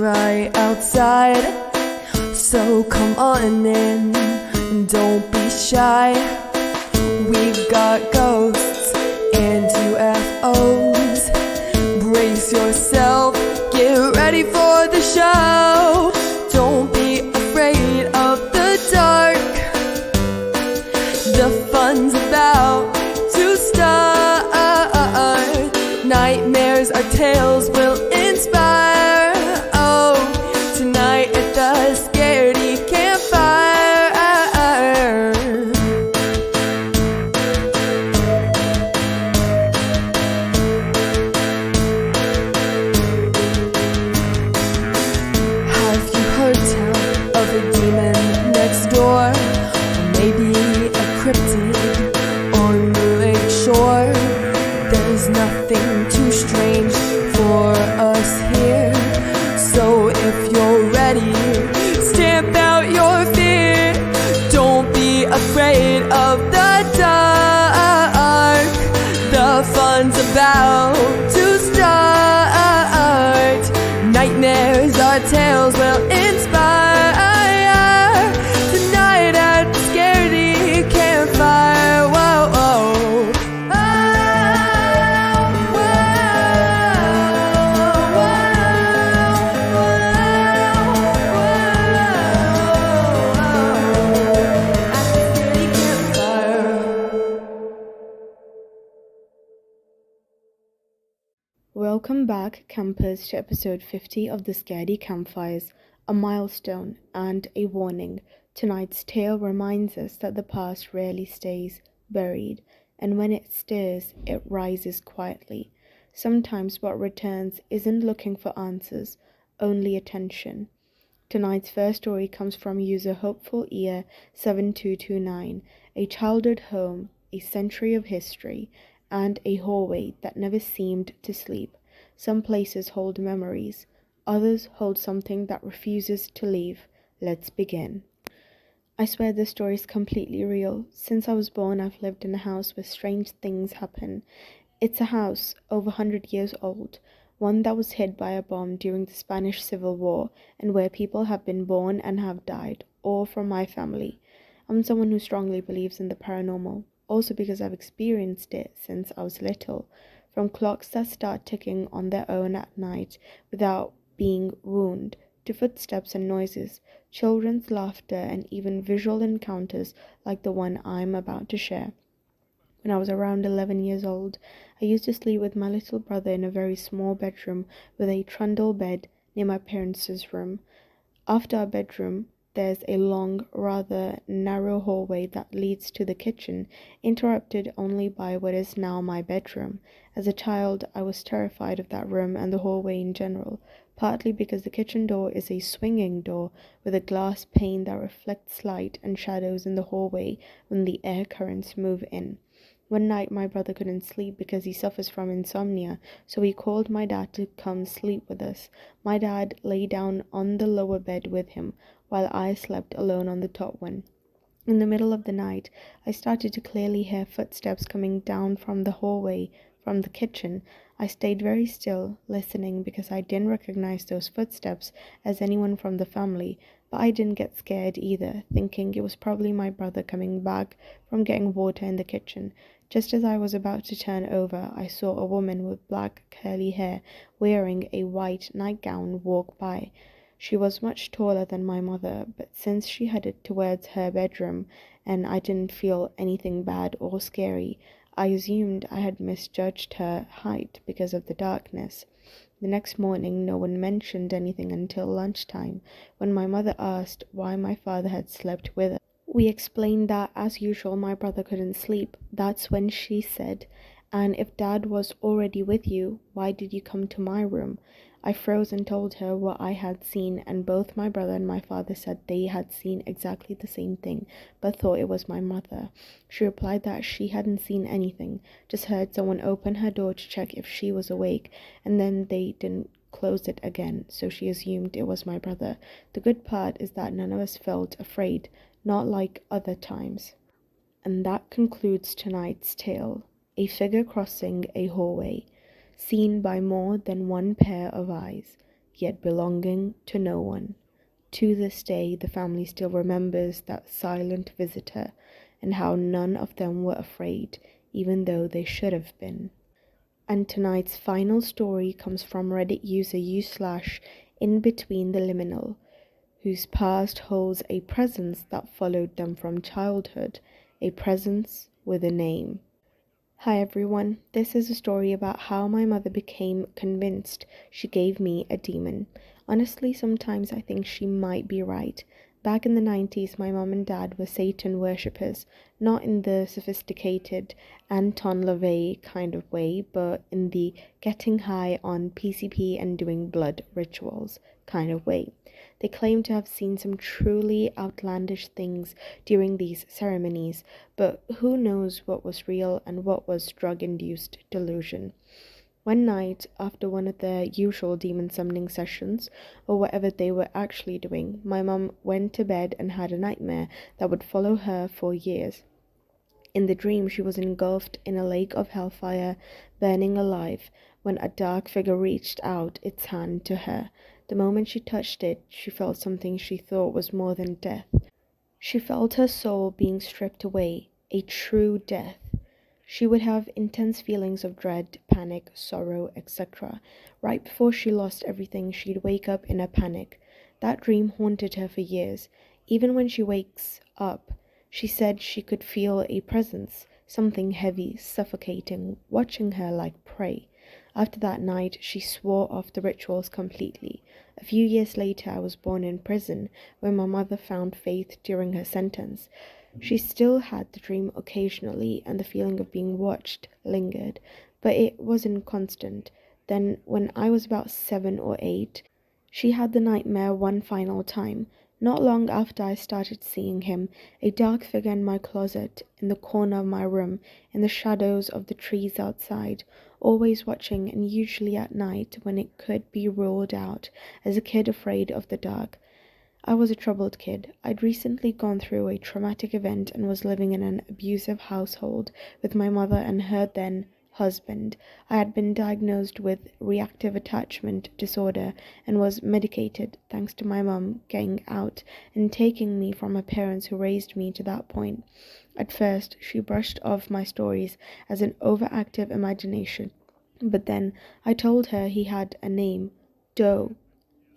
right outside, so come on in, don't be shy. We've got ghosts and UFOs. Brace yourself, get ready for the show. Don't be afraid of the dark, the fun's about to start. Nightmares or tales will inspire. Oh, tonight at the Scaredy Campfire. Have you heard tell of a demon next door? Or maybe a cryptid on the lake shore? There's nothing too strange for us here, so if you're ready, stamp out your fear. Don't be afraid of the dark, the fun's about to start. Nightmares or tales will inspire. Tonight at the Scaredy Campfire. Whoa, whoa. Welcome back, campers, to episode 50 of the Scaredy Campfires, a milestone and a warning. Tonight's tale reminds us that the past rarely stays buried, and when it stirs, it rises quietly. Sometimes what returns isn't looking for answers, only attention. Tonight's first story comes from user Hopeful Ear 7229, a childhood home, a century of history, and a hallway that never seemed to sleep. Some places hold memories, others hold something that refuses to leave. Let's begin. I swear this story is completely real. Since I was born, I've lived in a house where strange things happen. It's a house over 100 years old, one that was hit by a bomb during the Spanish Civil War, and where people have been born and have died, all from my family. I'm someone who strongly believes in the paranormal, also because I've experienced it since I was little, from clocks that start ticking on their own at night without being wound, to footsteps and noises, children's laughter, and even visual encounters like the one I'm about to share. When I was around 11 years old, I used to sleep with my little brother in a very small bedroom with a trundle bed near my parents' room. After our bedroom, there's a long, rather narrow hallway that leads to the kitchen, interrupted only by what is now my bedroom. As a child, I was terrified of that room and the hallway in general, partly because the kitchen door is a swinging door with a glass pane that reflects light and shadows in the hallway when the air currents move in. One night, my brother couldn't sleep because he suffers from insomnia, so he called my dad to come sleep with us. My dad lay down on the lower bed with him, while I slept alone on the top one. In the middle of the night, I started to clearly hear footsteps coming down from the hallway from the kitchen. I stayed very still, listening, because I didn't recognize those footsteps as anyone from the family, but I didn't get scared either, thinking it was probably my brother coming back from getting water in the kitchen. Just as I was about to turn over, I saw a woman with black curly hair wearing a white nightgown walk by. She was much taller than my mother, but since she headed towards her bedroom and I didn't feel anything bad or scary, I assumed I had misjudged her height because of the darkness. The next morning, no one mentioned anything until lunchtime, when my mother asked why my father had slept with her. We explained that, as usual, my brother couldn't sleep. That's when she said, "And if Dad was already with you, why did you come to my room?" I froze and told her what I had seen, and both my brother and my father said they had seen exactly the same thing, but thought it was my mother. She replied that she hadn't seen anything, just heard someone open her door to check if she was awake, and then they didn't close it again, so she assumed it was my brother. The good part is that none of us felt afraid, not like other times. And that concludes tonight's tale, a figure crossing a hallway, seen by more than one pair of eyes. yet belonging to no one. To this day, the family still remembers that silent visitor and how none of them were afraid, even though they should have been. And tonight's final story comes from Reddit user u/in between the liminal, whose past holds a presence that followed them from childhood, a presence with a name. Hi everyone, this is a story about how my mother became convinced she gave me a demon. Honestly, sometimes I think she might be right. Back in the 90s, my mom and dad were Satan worshippers, not in the sophisticated Anton LaVey kind of way, but in the getting high on PCP and doing blood rituals kind of way. They claim to have seen some truly outlandish things during these ceremonies, but who knows what was real and what was drug-induced delusion. One night, after one of their usual demon summoning sessions, or whatever they were actually doing, my mum went to bed and had a nightmare that would follow her for years. In the dream, she was engulfed in a lake of hellfire, burning alive, when a dark figure reached out its hand to her. The moment she touched it, she felt something she thought was more than death. She felt her soul being stripped away, a true death. She would have intense feelings of dread, panic, sorrow, etc. Right before she lost everything, she'd wake up in a panic. That dream haunted her for years. Even when she wakes up, she said she could feel a presence, something heavy, suffocating, watching her like prey. After that night, she swore off the rituals completely. A few years later, I was born in prison, where my mother found faith during her sentence. She still had the dream occasionally, and the feeling of being watched lingered, but it wasn't constant. Then, when I was about 7 or 8, she had the nightmare one final time. Not long after I started seeing him, a dark figure in my closet, in the corner of my room, in the shadows of the trees outside, always watching, and usually at night when it could be ruled out, as a kid afraid of the dark. I was a troubled kid. I'd recently gone through a traumatic event and was living in an abusive household with my mother and her then husband. I had been diagnosed with reactive attachment disorder and was medicated thanks to my mum getting out and taking me from her parents who raised me to that point. At first, she brushed off my stories as an overactive imagination, but then I told her he had a name, Doe.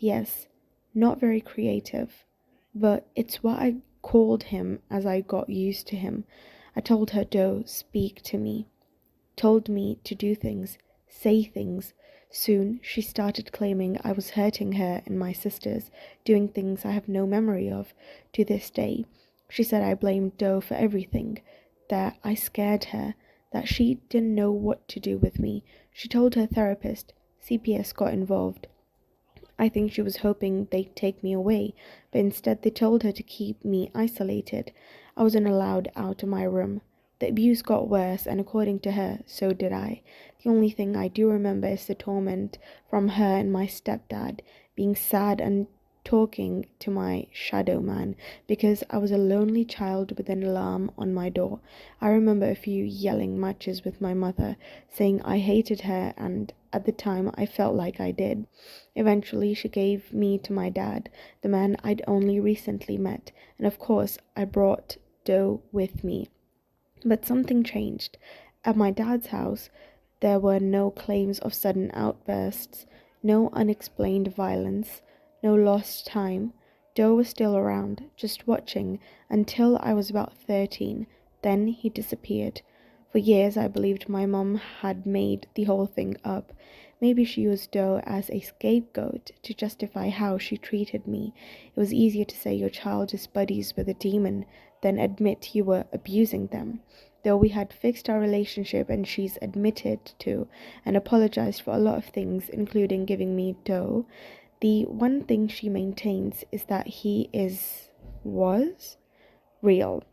Yes, not very creative, but it's what I called him as I got used to him. I told her, Doe, speak to me. Told me to do things, say things. Soon she started claiming I was hurting her and my sisters, doing things I have no memory of to this day. She said I blamed Doe for everything, that I scared her, that she didn't know what to do with me. She told her therapist. CPS got involved. I think she was hoping they'd take me away, but instead they told her to keep me isolated. I wasn't allowed out of my room. The abuse got worse, and according to her, so did I. The only thing I do remember is the torment from her and my stepdad, being sad and talking to my shadow man because I was a lonely child with an alarm on my door. I remember a few yelling matches with my mother, saying I hated her, and at the time I felt like I did. Eventually she gave me to my dad, the man I'd only recently met, and of course I brought Doe with me. But something changed. At my dad's house, there were no claims of sudden outbursts, no unexplained violence, no lost time. Doe was still around, just watching, until I was about 13. Then he disappeared. For years I believed my mom had made the whole thing up. Maybe she used Doe as a scapegoat to justify how she treated me. It was easier to say your child is buddies with a demon than admit you were abusing them. Though we had fixed our relationship and she's admitted to and apologized for a lot of things, including giving me Doe, the one thing she maintains is that he was real.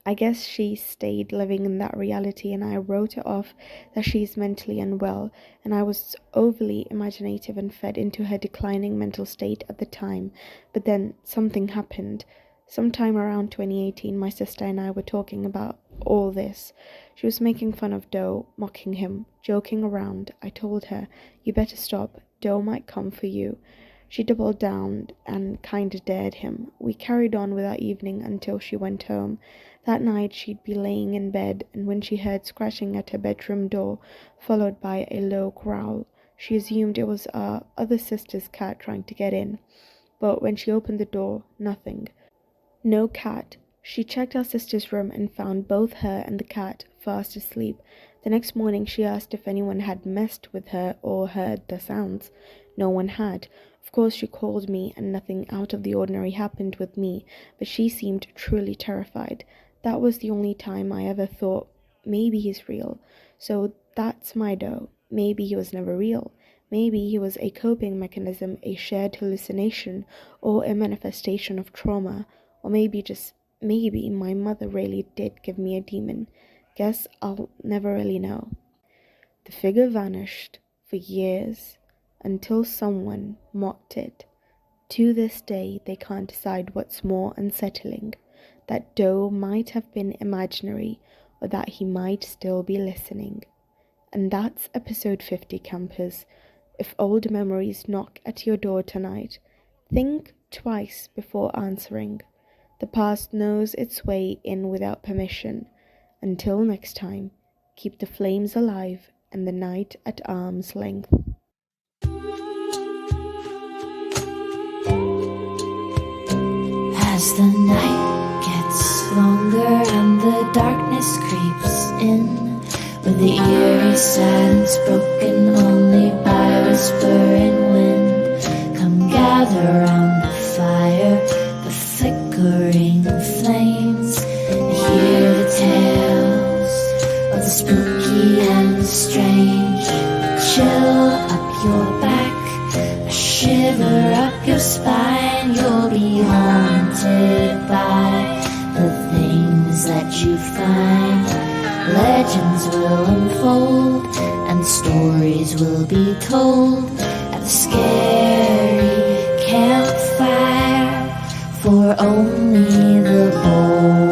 I guess she stayed living in that reality and I wrote it off that she's mentally unwell, and I was overly imaginative and fed into her declining mental state at the time. But then something happened. Sometime around 2018, my sister and I were talking about all this. She was making fun of Doe, mocking him, joking around. I told her, you better stop. Doe might come for you." She doubled down and kinda dared him. We carried on with our evening until she went home. That night she'd be laying in bed, and when she heard scratching at her bedroom door, followed by a low growl, she assumed it was our other sister's cat trying to get in. But when she opened the door, nothing. No cat. She checked our sister's room and found both her and the cat fast asleep. The next morning she asked if anyone had messed with her or heard the sounds. No one had. Of course she called me and nothing out of the ordinary happened with me, but she seemed truly terrified. That was the only time I ever thought, maybe he's real. So that's my Doe. Maybe he was never real. Maybe he was a coping mechanism, a shared hallucination, or a manifestation of trauma. Or maybe, just maybe, my mother really did give me a demon. Guess I'll never really know. The figure vanished for years until someone mocked it. To this day, they can't decide what's more unsettling, that Doe might have been imaginary or that he might still be listening. And that's episode 50, campers. If old memories knock at your door tonight, think twice before answering. The past knows its way in without permission. Until next time, keep the flames alive and the night at arm's length. As the night gets longer and the darkness creeps in, with the eerie silence broken only by whispering wind, come gather round the fire, the flickering flames, and hear the tales of the spooky and the strange. Chill up your back, a shiver up your spine. You'll be haunted by the things that you find. Legends will unfold and stories will be told at the scary campfire, for only the bold